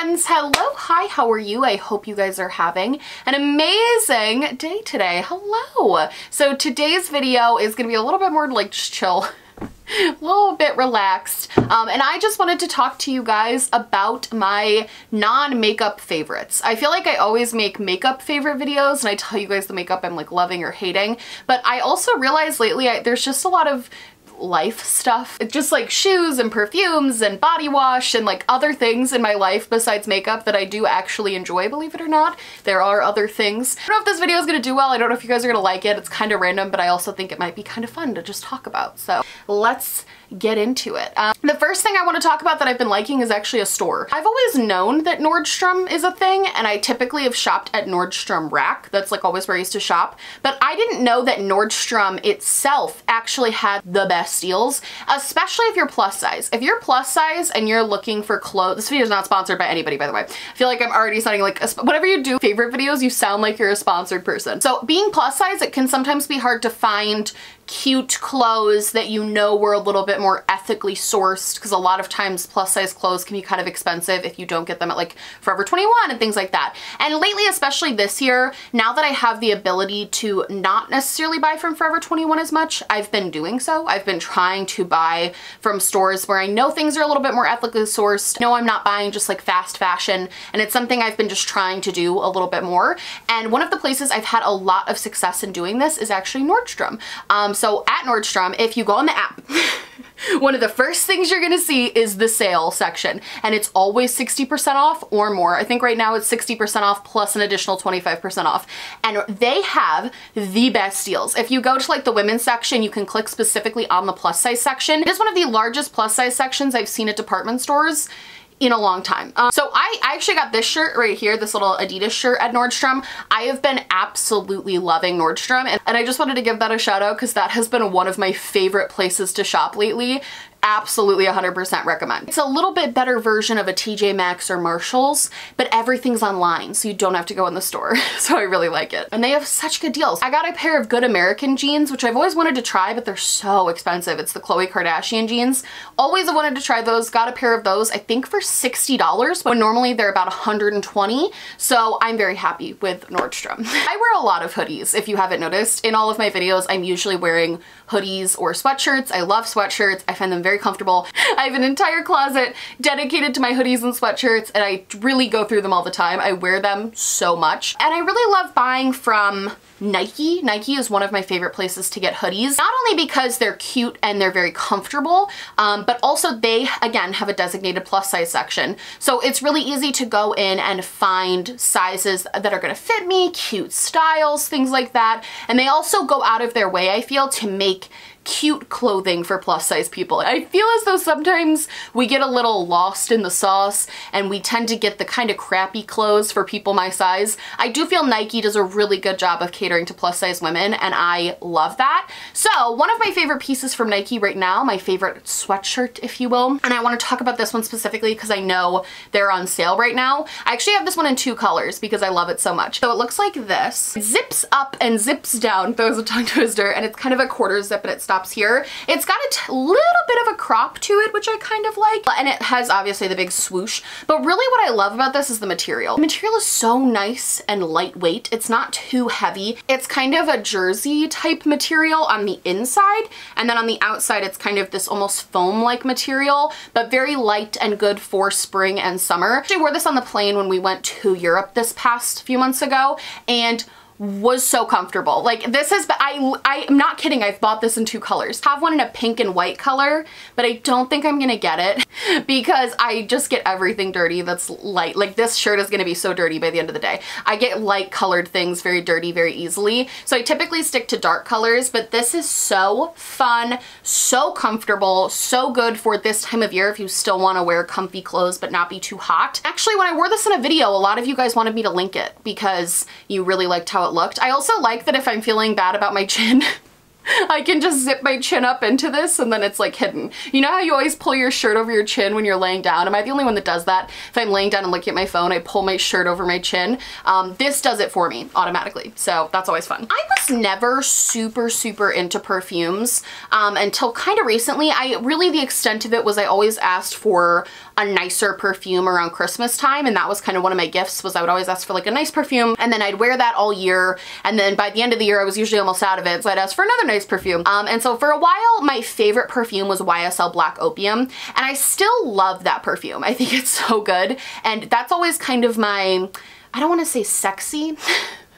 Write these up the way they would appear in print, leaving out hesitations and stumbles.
friends. Hello, hi, how are you? I hope you guys are having an amazing day today. Hello. So today's video is gonna be a little bit more like just chill. A little bit relaxed, and I just wanted to talk to you guys about my non-makeup favorites. I feel like I always make makeup favorite videos and I tell you guys the makeup I'm like loving or hating, but I also realized lately there's just a lot of life stuff. It's just like shoes and perfumes and body wash and like other things in my life besides makeup that I do actually enjoy, believe it or not. There are other things. I don't know if this video is gonna do well. I don't know if you guys are gonna like it. It's kind of random, but I also think it might be kind of fun to just talk about. So let's get into it. The first thing I want to talk about that I've been liking is actually a store. I've always known that Nordstrom is a thing, and I typically have shopped at Nordstrom Rack. That's like always where I used to shop, but I didn't know that Nordstrom itself actually had the best deals, especially if you're plus size. If you're plus size and you're looking for clothes, this video is not sponsored by anybody, by the way. I feel like I'm already sounding like, whenever you do favorite videos, you sound like you're a sponsored person. So being plus size, it can sometimes be hard to find cute clothes that you know were a little bit more ethically sourced, because a lot of times plus size clothes can be kind of expensive if you don't get them at like Forever 21 and things like that. And lately, especially this year, now that I have the ability to not necessarily buy from Forever 21 as much, I've been doing so. I've been trying to buy from stores where I know things are a little bit more ethically sourced. No, I'm not buying just like fast fashion, and it's something I've been just trying to do a little bit more. And one of the places I've had a lot of success in doing this is actually Nordstrom. So at Nordstrom, if you go on the app, one of the first things you're gonna see is the sale section, and it's always 60% off or more. I think right now it's 60% off plus an additional 25% off, and they have the best deals. If you go to like the women's section, you can click specifically on the plus size section. It is one of the largest plus size sections I've seen at department stores in a long time. So I actually got this shirt right here, this little Adidas shirt at Nordstrom. I have been absolutely loving Nordstrom, and I just wanted to give that a shout out because that has been one of my favorite places to shop lately. Absolutely 100% recommend. It's a little bit better version of a TJ Maxx or Marshalls, but everything's online, so you don't have to go in the store. So I really like it. And they have such good deals. I got a pair of Good American jeans, which I've always wanted to try, but they're so expensive. It's the Khloe Kardashian jeans. Always have wanted to try those. Got a pair of those, I think for $60, when normally they're about $120. So I'm very happy with Nordstrom. I wear a lot of hoodies, if you haven't noticed. In all of my videos, I'm usually wearing hoodies or sweatshirts. I love sweatshirts. I find them very comfortable. I have an entire closet dedicated to my hoodies and sweatshirts, and I really go through them all the time. I wear them so much. And I really love buying from Nike. Nike is one of my favorite places to get hoodies, not only because they're cute and they're very comfortable, but also they, again, have a designated plus size section. So it's really easy to go in and find sizes that are gonna fit me, cute styles, things like that. And they also go out of their way, I feel, to make cute clothing for plus size people. I feel as though sometimes we get a little lost in the sauce and we tend to get the kind of crappy clothes for people my size. I do feel Nike does a really good job of catering to plus size women, and I love that. So one of my favorite pieces from Nike right now, my favorite sweatshirt, if you will, and I want to talk about this one specifically because I know they're on sale right now. I actually have this one in 2 colors because I love it so much. So it looks like this. It zips up and zips down, throws a tongue twister, and it's kind of a quarter zip and it stops here. It's got a little bit of a crop to it, which I kind of like, and it has obviously the big swoosh, but really what I love about this is the material. The material is so nice and lightweight. It's not too heavy. It's kind of a jersey type material on the inside, and then on the outside it's kind of this almost foam-like material, but very light and good for spring and summer. I actually wore this on the plane when we went to Europe this past few months ago, and was so comfortable. Like this is, I'm not kidding, I've bought this in 2 colors. I have one in a pink and white color, but I don't think I'm gonna get it because I just get everything dirty that's light. Like this shirt is gonna be so dirty by the end of the day. I get light colored things very dirty very easily. So I typically stick to dark colors, but this is so fun, so comfortable, so good for this time of year if you still wanna wear comfy clothes but not be too hot. Actually, when I wore this in a video, a lot of you guys wanted me to link it because you really liked how it looked. I also like that if I'm feeling bad about my chin, I can just zip my chin up into this and then it's like hidden. You know how you always pull your shirt over your chin when you're laying down? Am I the only one that does that? If I'm laying down and looking at my phone, I pull my shirt over my chin. This does it for me automatically. So that's always fun. I was never super into perfumes until kind of recently. The extent of it was I always asked for a nicer perfume around Christmas time, and that was kind of one of my gifts. Was I would always ask for like a nice perfume, and then I'd wear that all year, and then by the end of the year I was usually almost out of it, so I'd ask for another nice perfume. And so for a while my favorite perfume was YSL Black Opium, and I still love that perfume. I think it's so good, and that's always kind of my, I don't want to say sexy,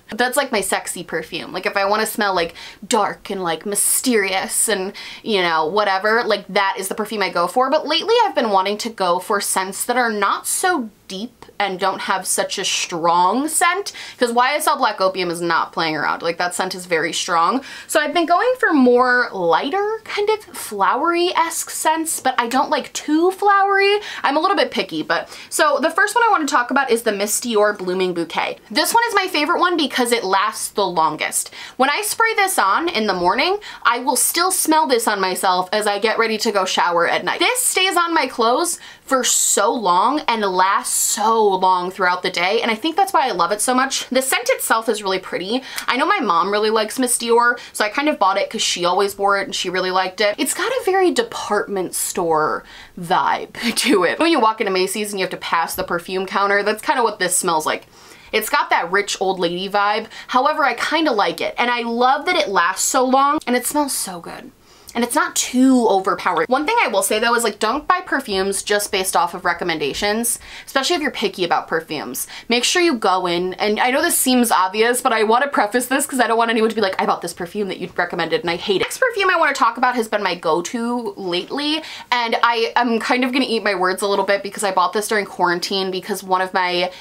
that's like my sexy perfume. Like if I want to smell like dark and like mysterious and, you know, whatever, like that is the perfume I go for. But lately I've been wanting to go for scents that are not so deep and don't have such a strong scent, because YSL Black Opium is not playing around. Like that scent is very strong. So I've been going for more lighter kind of flowery-esque scents, but I don't like too flowery. I'm a little bit picky, but so the first one I want to talk about is the Miss Dior Blooming Bouquet. This one is my favorite one because it lasts the longest. When I spray this on in the morning, I will still smell this on myself as I get ready to go shower at night. This stays on my clothes for so long and lasts so long throughout the day, and I think that's why I love it so much. The scent itself is really pretty. I know my mom really likes Miss Dior, so I kind of bought it because she always wore it and she really liked it. It's got a very department store vibe to it. When you walk into Macy's and you have to pass the perfume counter, that's kind of what this smells like. It's got that rich old lady vibe. However, I kind of like it, and I love that it lasts so long and it smells so good. And it's not too overpowering. One thing I will say though is like, don't buy perfumes just based off of recommendations, especially if you're picky about perfumes. Make sure you go in, and I know this seems obvious, but I want to preface this because I don't want anyone to be like, I bought this perfume that you recommended and I hate it. Next perfume I want to talk about has been my go-to lately, and I'm kind of gonna eat my words a little bit because I bought this during quarantine because one of my,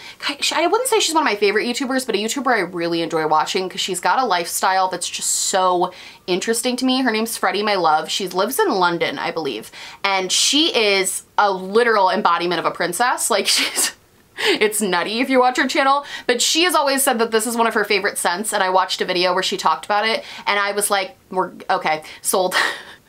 I wouldn't say she's one of my favorite YouTubers, but a YouTuber I really enjoy watching because she's got a lifestyle that's just so interesting to me. Her name's Freddie, my love. She lives in London, I believe, and she is a literal embodiment of a princess. Like it's nutty if you watch her channel, but she has always said that this is one of her favorite scents, and I watched a video where she talked about it and I was like, okay, sold.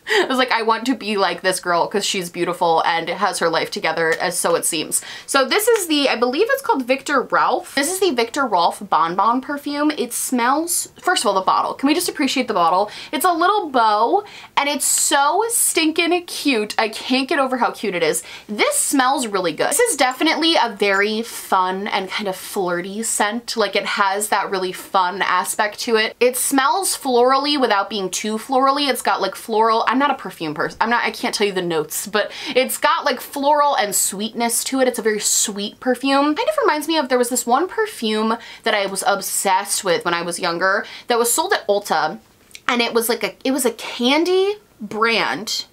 I was like, I want to be like this girl because she's beautiful and has her life together, as so it seems. So this is the, I believe it's called Victor Rolf. This is the Victor Rolf Bon Bon perfume. It smells, first of all, the bottle. Can we just appreciate the bottle? It's a little bow and it's so stinking cute. I can't get over how cute it is. This smells really good. This is definitely a very fun and kind of flirty scent. Like it has that really fun aspect to it. It smells florally without being too florally. It's got like floral, I'm not a perfume person. I can't tell you the notes, but it's got like floral and sweetness to it. It's a very sweet perfume. Kind of reminds me of, there was this one perfume that I was obsessed with when I was younger that was sold at Ulta, and it was like it was a candy brand.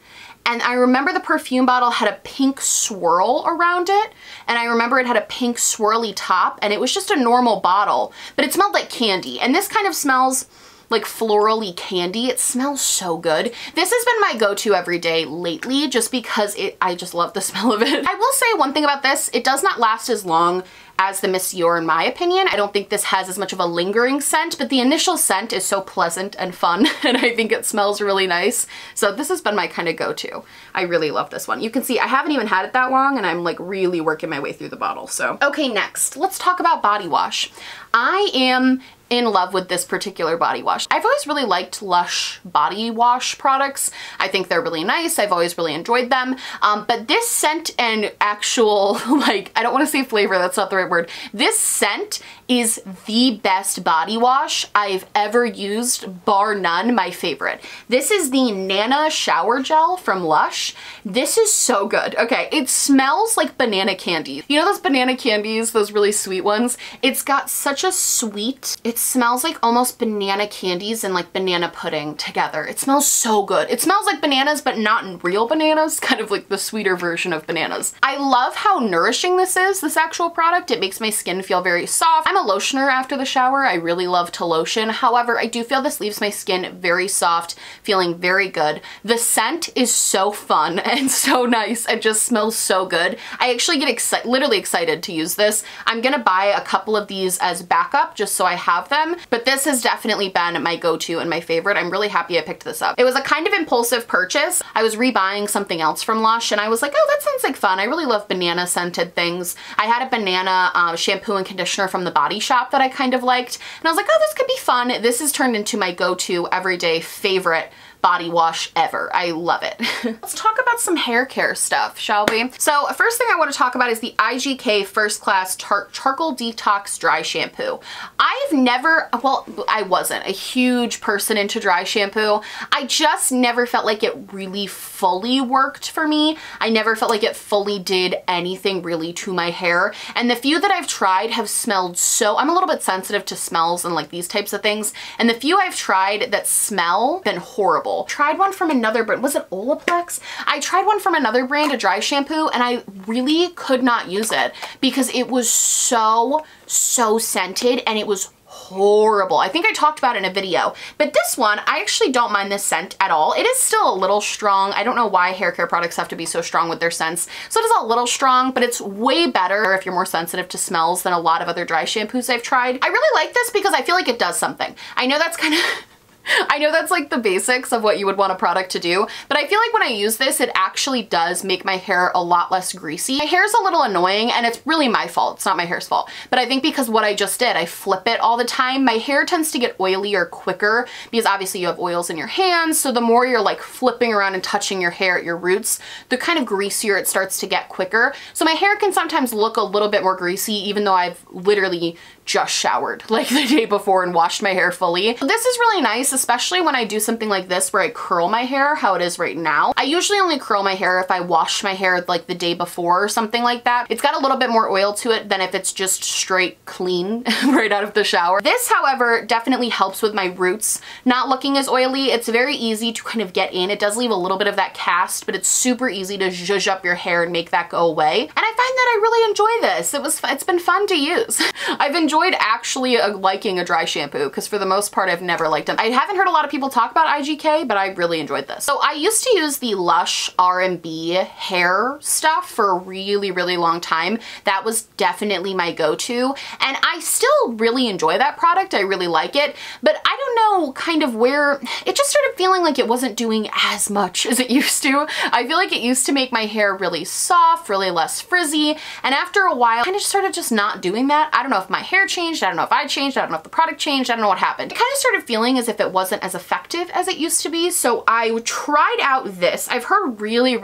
And I remember the perfume bottle had a pink swirl around it, and I remember it had a pink swirly top, and it was just a normal bottle, but it smelled like candy. And this kind of smells like florally candy. It smells so good. This has been my go-to every day lately just because I just love the smell of it. I will say one thing about this, it does not last as long as the Miss Dior in my opinion. I don't think this has as much of a lingering scent, but the initial scent is so pleasant and fun, and I think it smells really nice. So this has been my kind of go-to. I really love this one. You can see I haven't even had it that long and I'm like really working my way through the bottle. So okay, next let's talk about body wash. I am in love with this particular body wash. I've always really liked Lush body wash products. I think they're really nice. I've always really enjoyed them. But this scent and actual, like, I don't want to say flavor, that's not the right word. This scent is the best body wash I've ever used, bar none, my favorite. This is the Nana Shower Gel from Lush. This is so good. Okay, it smells like banana candy. You know those banana candies, those really sweet ones? It's got such a sweet, it smells like almost banana candies and like banana pudding together. It smells so good. It smells like bananas, but not real bananas, kind of like the sweeter version of bananas. I love how nourishing this is, this actual product. It makes my skin feel very soft. I'm a lotioner after the shower. I really love to lotion. However, I do feel this leaves my skin very soft, feeling very good. The scent is so fun and so nice. It just smells so good. I actually get literally excited to use this. I'm gonna buy a couple of these as backup just so I have them, but this has definitely been my go-to and my favorite. I'm really happy I picked this up. It was a kind of impulsive purchase. I was rebuying something else from Lush and I was like, oh, that sounds like fun. I really love banana scented things. I had a banana shampoo and conditioner from the Body Shop that I kind of liked, and I was like, oh, this could be fun. This has turned into my go-to everyday favorite body wash ever. I love it. Let's talk about some hair care stuff, shall we? So first thing I want to talk about is the IGK First Class Charcoal Detox Dry Shampoo. I've never, well, I wasn't a huge person into dry shampoo. I just never felt like it really fully worked for me. I never felt like it fully did anything really to my hair. And the few that I've tried have smelled so, I'm a little bit sensitive to smells and like these types of things. And the few I've tried that smell been horrible. Tried one from another brand, was it Olaplex? I tried one from another brand, a dry shampoo, and I really could not use it because it was so scented and it was horrible. I think I talked about it in a video, but this one, I actually don't mind this scent at all. It is still a little strong. I don't know why hair care products have to be so strong with their scents. So it is a little strong, but it's way better if you're more sensitive to smells than a lot of other dry shampoos I've tried. I really like this because I feel like it does something. I know that's kind of I know that's like the basics of what you would want a product to do, but I feel like when I use this, it actually does make my hair a lot less greasy. My hair's a little annoying and it's really my fault. It's not my hair's fault. But I think because what I just did, I flip it all the time, my hair tends to get oilier quicker because obviously you have oils in your hands. So the more you're like flipping around and touching your hair at your roots, the kind of greasier it starts to get quicker. So my hair can sometimes look a little bit more greasy even though I've literally just showered like the day before and washed my hair fully. This is really nice, especially when I do something like this where I curl my hair, how it is right now. I usually only curl my hair if I wash my hair like the day before or something like that. It's got a little bit more oil to it than if it's just straight clean right out of the shower. This, however, definitely helps with my roots not looking as oily. It's very easy to kind of get in. It does leave a little bit of that cast, but it's super easy to zhuzh up your hair and make that go away. And I find that I really enjoy this. It's been fun to use. I've enjoyed actually liking a dry shampoo because for the most part I've never liked them. I haven't heard a lot of people talk about IGK, but I really enjoyed this. So I used to use the Lush R&B hair stuff for a really long time. That was definitely my go-to and I still really enjoy that product. I really like it, but I don't know kind of where it just started feeling like it wasn't doing as much as it used to. I feel like it used to make my hair really soft, really less frizzy, and after a while I kind of started just not doing that. I don't know if my hair changed, I don't know if I changed, I don't know if the product changed, I don't know what happened. It kind of started feeling as if it wasn't as effective as it used to be, so I tried out this. I've heard really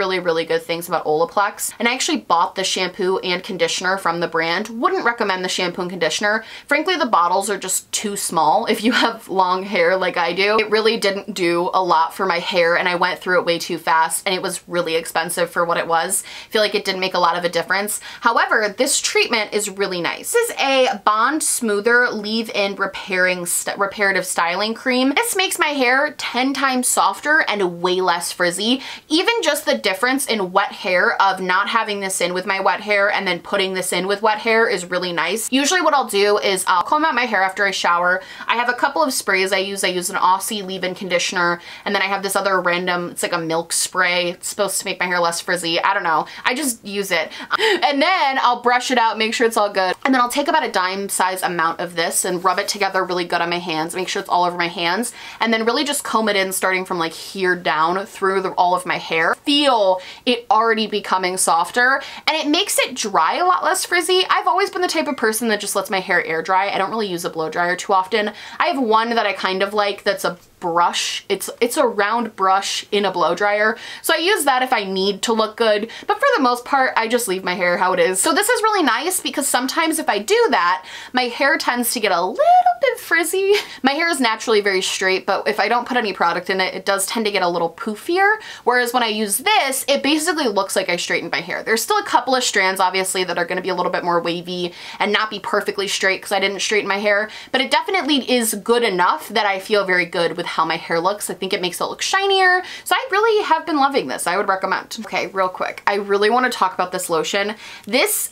good things about Olaplex, and I actually bought the shampoo and conditioner from the brand. Wouldn't recommend the shampoo and conditioner. Frankly, the bottles are just too small if you have long hair like I do. It really didn't do a lot for my hair, and I went through it way too fast, and it was really expensive for what it was. I feel like it didn't make a lot of a difference. However, this treatment is really nice. This is a Bond Smoother Leave-In Reparative Styling Cream. This makes my hair 10 times softer and way less frizzy. Even just the difference in wet hair of not having this in with my wet hair and then putting this in with wet hair is really nice. Usually what I'll do is I'll comb out my hair after I shower. I have a couple of sprays I use. I use an Aussie leave-in conditioner, and then I have this other random, it's like a milk spray. It's supposed to make my hair less frizzy. I don't know. I just use it. And then I'll brush it out, make sure it's all good. And then I'll take about a dime size amount of this and rub it together really good on my hands, make sure it's all over my hands, and then really just comb it in starting from like here down through all of my hair. Feel it already becoming softer, and it makes it dry a lot less frizzy. I've always been the type of person that just lets my hair air dry. I don't really use a blow dryer too often. I have one that I kind of like that's a brush. It's a round brush in a blow dryer. So I use that if I need to look good, but for the most part, I just leave my hair how it is. So this is really nice because sometimes if I do that, my hair tends to get a little bit frizzy. My hair is naturally very straight, but if I don't put any product in it, it does tend to get a little poofier. Whereas when I use this, it basically looks like I straightened my hair. There's still a couple of strands, obviously, that are gonna be a little bit more wavy and not be perfectly straight because I didn't straighten my hair, but it definitely is good enough that I feel very good with how my hair looks. I think it makes it look shinier. So I really have been loving this. I would recommend. Okay, real quick. I really want to talk about this lotion. This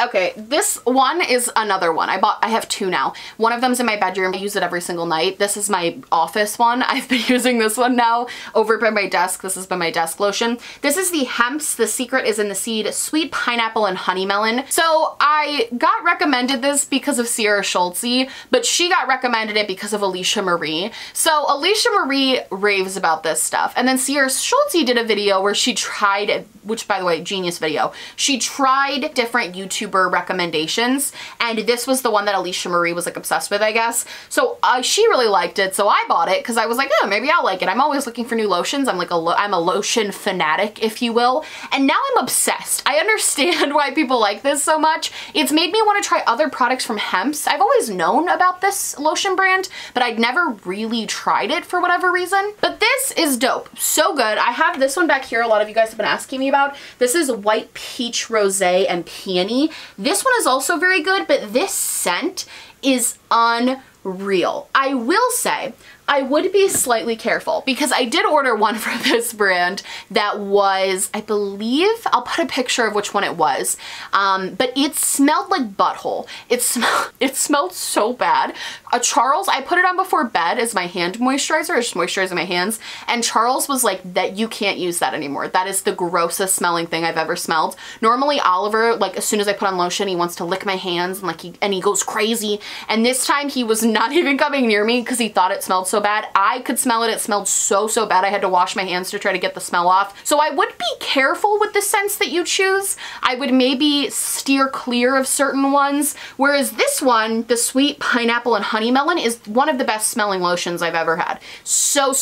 one is another one. I have two now. One of them's in my bedroom. I use it every single night. This is my office one. I've been using this one now over by my desk. This has been my desk lotion. This is the Hemp's The Secret is in the Seed Sweet Pineapple and Honey Melon. So I got recommended this because of Sierra Schultze, but she got recommended it because of Alicia Marie. So Alicia Marie raves about this stuff. And then Sierra Schultze did a video where she tried, which by the way, genius video. She tried different YouTuber recommendations, and this was the one that Alicia Marie was like obsessed with, I guess. So she really liked it, so I bought it because I was like, oh, maybe I'll like it. I'm always looking for new lotions. I'm like I'm a lotion fanatic, if you will. And now I'm obsessed. I understand why people like this so much. It's made me want to try other products from Hemp's. I've always known about this lotion brand, but I'd never really tried it for whatever reason. But this is dope. So good. I have this one back here. A lot of you guys have been asking me about. This is White Peach Rosé and Peony. This one is also very good, but this scent is unreal. I will say, I would be slightly careful because I did order one from this brand that was, I believe, I'll put a picture of which one it was, but it smelled like butthole. It smelled so bad. Charles, I put it on before bed as my hand moisturizer, or just moisturizing my hands, and Charles was like, that you can't use that anymore. That is the grossest smelling thing I've ever smelled. Normally Oliver, like as soon as I put on lotion, he wants to lick my hands and like he goes crazy. And this time he was not even coming near me because he thought it smelled so bad. I could smell it. It smelled so bad. I had to wash my hands to try to get the smell off. So I would be careful with the scents that you choose. I would maybe steer clear of certain ones. Whereas this one, the Sweet Pineapple and Honey Melon, is one of the best smelling lotions I've ever had. So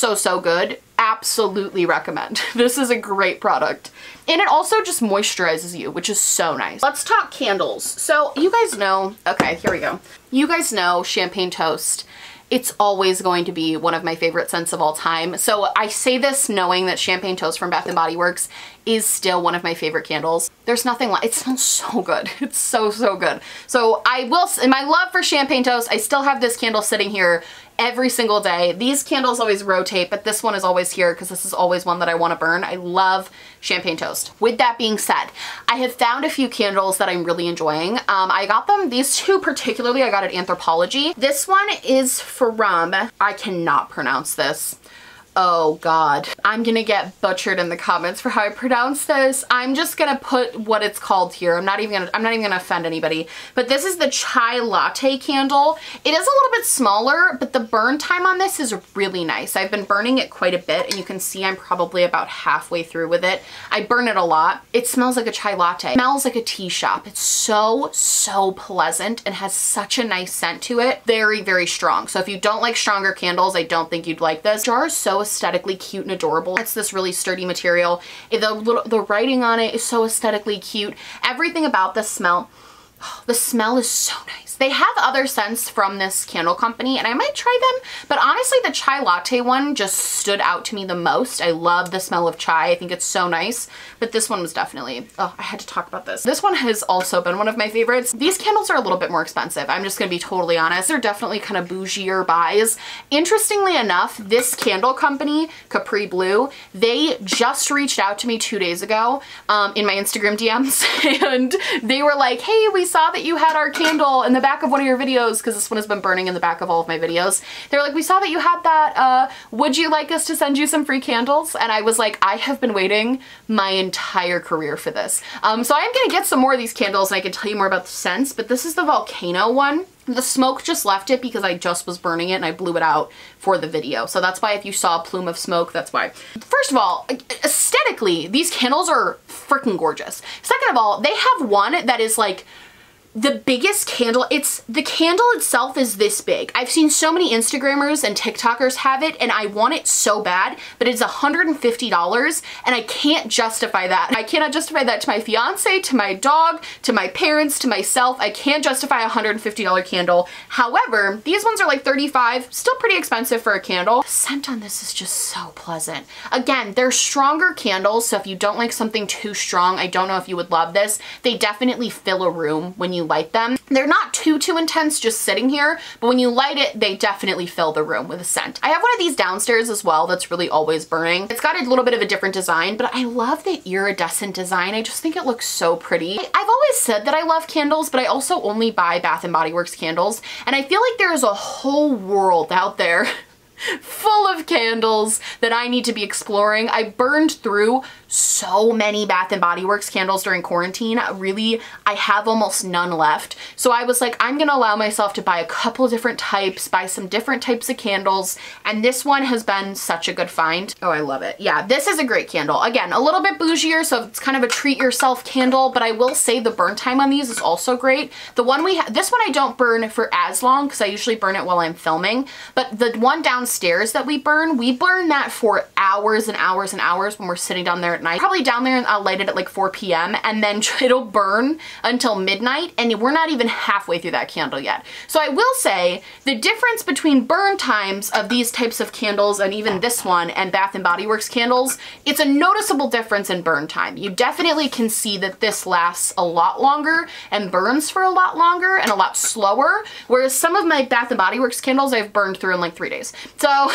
good. Absolutely recommend. This is a great product. And it also just moisturizes you, which is so nice. Let's talk candles. So you guys know, okay, here we go. You guys know Champagne Toast. It's always going to be one of my favorite scents of all time. So I say this knowing that Champagne Toast from Bath & Body Works is still one of my favorite candles. There's nothing like, it smells so good. It's so good. So I will, in my love for Champagne Toast, I still have this candle sitting here every single day. These candles always rotate, but this one is always here because this is always one that I want to burn. I love Champagne Toast. With that being said, I have found a few candles that I'm really enjoying. I got them, these two particularly, I got at Anthropologie. This one is from, I cannot pronounce this. Oh God, I'm gonna get butchered in the comments for how I pronounce this. I'm just gonna put what it's called here. I'm not even gonna offend anybody. But this is the Chai Latte candle. It is a little bit smaller, but the burn time on this is really nice. I've been burning it quite a bit, and you can see I'm probably about halfway through with it. I burn it a lot. It smells like a chai latte. It smells like a tea shop. It's so pleasant and has such a nice scent to it. Very strong. So if you don't like stronger candles, I don't think you'd like this. The jar is so aesthetically cute and adorable. It's this really sturdy material. The writing on it is so aesthetically cute. Everything about the smell is so nice. They have other scents from this candle company and I might try them, but honestly the chai latte one just stood out to me the most. I love the smell of chai. I think it's so nice, but this one was definitely, oh, I had to talk about this. This one has also been one of my favorites. These candles are a little bit more expensive. I'm just gonna be totally honest. They're definitely kind of bougier buys. Interestingly enough, this candle company, Capri Blue, they just reached out to me 2 days ago in my Instagram DMs and they were like, hey, we saw that you had our candle in the back of one of your videos, because this one has been burning in the back of all of my videos. They're like, we saw that you had that, would you like us to send you some free candles? And I was like, I have been waiting my entire career for this. So I am gonna get some more of these candles and I can tell you more about the scents, but this is the Volcano one. The smoke just left it because I just was burning it and I blew it out for the video. So that's why if you saw a plume of smoke, that's why. First of all, aesthetically, these candles are freaking gorgeous. Second of all, they have one that is like the biggest candle. The candle itself is this big. I've seen so many Instagrammers and TikTokers have it and I want it so bad, but it's $150 and I can't justify that. I cannot justify that to my fiance, to my dog, to my parents, to myself. I can't justify a $150 candle. However, these ones are like $35, still pretty expensive for a candle. The scent on this is just so pleasant. Again, they're stronger candles, so if you don't like something too strong, I don't know if you would love this. They definitely fill a room when you you light them. They're not too intense just sitting here, but when you light it, they definitely fill the room with a scent. I have one of these downstairs as well that's really always burning. It's got a little bit of a different design, but I love the iridescent design. I just think it looks so pretty. I've always said that I love candles, but I also only buy Bath & Body Works candles, and I feel like there is a whole world out there full of candles that I need to be exploring. I burned through so many Bath & Body Works candles during quarantine. Really, I have almost none left. So I was like, I'm gonna allow myself to buy a couple different types, buy some different types of candles, and this one has been such a good find. Oh, I love it. Yeah, this is a great candle. Again, a little bit bougier, so it's kind of a treat yourself candle, but I will say the burn time on these is also great. The one this one I don't burn for as long because I usually burn it while I'm filming, but the one downstairs that we burn that for hours and hours and hours when we're sitting down there at night. Probably down there and I'll light it at like 4 p.m. and then it'll burn until midnight, and we're not even halfway through that candle yet. So I will say the difference between burn times of these types of candles and even this one and Bath & Body Works candles, it's a noticeable difference in burn time. You definitely can see that this lasts a lot longer and burns for a lot longer and a lot slower, whereas some of my Bath & Body Works candles I've burned through in like 3 days. So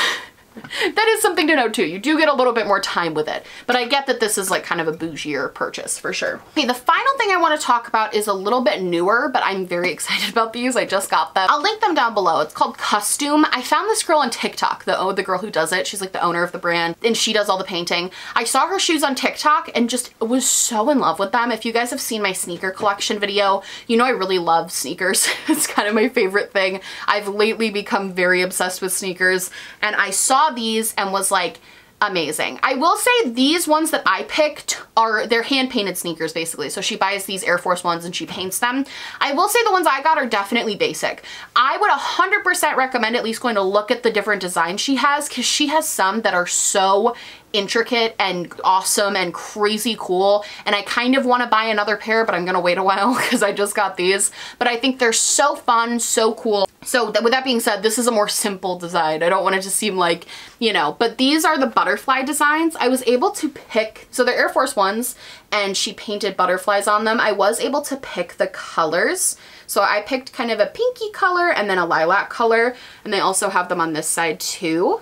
that is something to note too. You do get a little bit more time with it, but I get that this is like kind of a bougier purchase for sure. Okay, the final thing I want to talk about is a little bit newer, but I'm very excited about these. I just got them. I'll link them down below. It's called Costume. I found this girl on TikTok, the girl who does it. She's like the owner of the brand and she does all the painting. I saw her shoes on TikTok and just was so in love with them. If you guys have seen my sneaker collection video, you know I really love sneakers. It's kind of my favorite thing. I've lately become very obsessed with sneakers, and I saw these and was like, amazing. I will say these ones that I picked they're hand painted sneakers basically. So she buys these Air Force Ones and she paints them. I will say the ones I got are definitely basic. I would 100% recommend at least going to look at the different designs she has, because she has some that are so intricate and awesome and crazy cool, and I kind of want to buy another pair, but I'm gonna wait a while because I just got these. But I think they're so fun, so cool. So with that being said, this is a more simple design. I don't want it to seem like, you know, but these are the butterfly designs. I was able to pick, so they're Air Force Ones and she painted butterflies on them. I was able to pick the colors. So I picked kind of a pinky color and then a lilac color, and they also have them on this side too.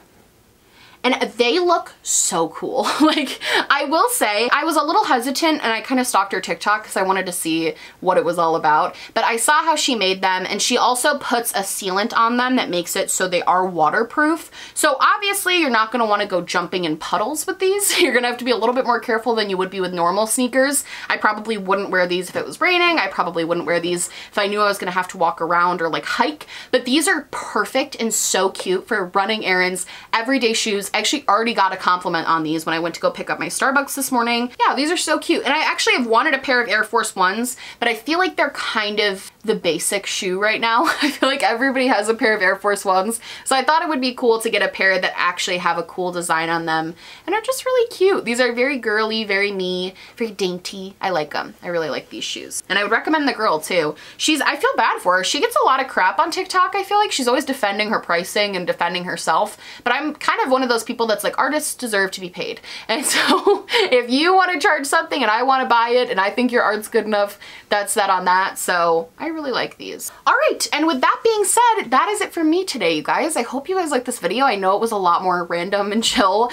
And they look so cool. Like, I will say, I was a little hesitant and I kind of stalked her TikTok because I wanted to see what it was all about. But I saw how she made them, and she also puts a sealant on them that makes it so they are waterproof. So obviously you're not gonna wanna go jumping in puddles with these. You're gonna have to be a little bit more careful than you would be with normal sneakers. I probably wouldn't wear these if it was raining. I probably wouldn't wear these if I knew I was gonna have to walk around or like hike. But these are perfect and so cute for running errands, everyday shoes. I actually already got a compliment on these when I went to go pick up my Starbucks this morning. Yeah, these are so cute. And I actually have wanted a pair of Air Force Ones, but I feel like they're kind of the basic shoe right now. I feel like everybody has a pair of Air Force Ones. So I thought it would be cool to get a pair that actually have a cool design on them and are just really cute. These are very girly, very me, very dainty. I like them. I really like these shoes. And I would recommend the girl too. I feel bad for her. She gets a lot of crap on TikTok. I feel like she's always defending her pricing and defending herself, but I'm kind of one of those people that's like, artists deserve to be paid. And so if you want to charge something and I want to buy it and I think your art's good enough, that's that on that. So I really like these. All right, and with that being said, that is it for me today, you guys. I hope you guys liked this video. I know it was a lot more random and chill.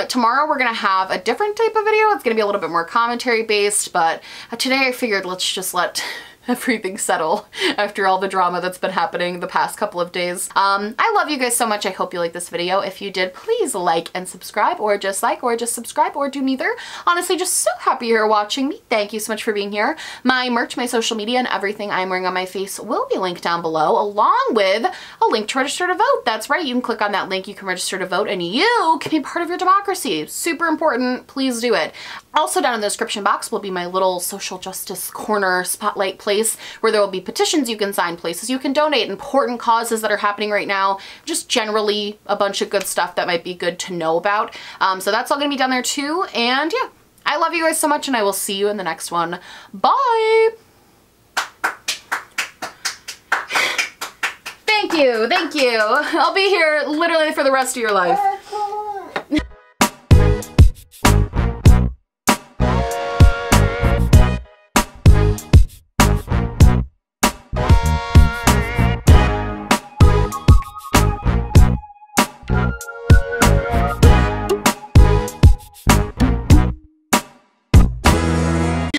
Tomorrow we're gonna have a different type of video. It's gonna be a little bit more commentary based, but today I figured let's just let everything settle after all the drama that's been happening the past couple of days. I love you guys so much. I hope you liked this video. If you did, please like and subscribe, or just subscribe, or do neither. Honestly, just so happy you're watching me. Thank you so much for being here. My merch, my social media, and everything I'm wearing on my face will be linked down below, along with a link to register to vote. That's right, you can click on that link, you can register to vote, and you can be part of your democracy. Super important, please do it. Also down in the description box will be my little social justice corner spotlight place where there will be petitions you can sign, places you can donate, important causes that are happening right now, just generally a bunch of good stuff that might be good to know about. So that's all gonna be down there too. And yeah, I love you guys so much, and I will see you in the next one. Bye! Thank you, thank you. I'll be here literally for the rest of your life.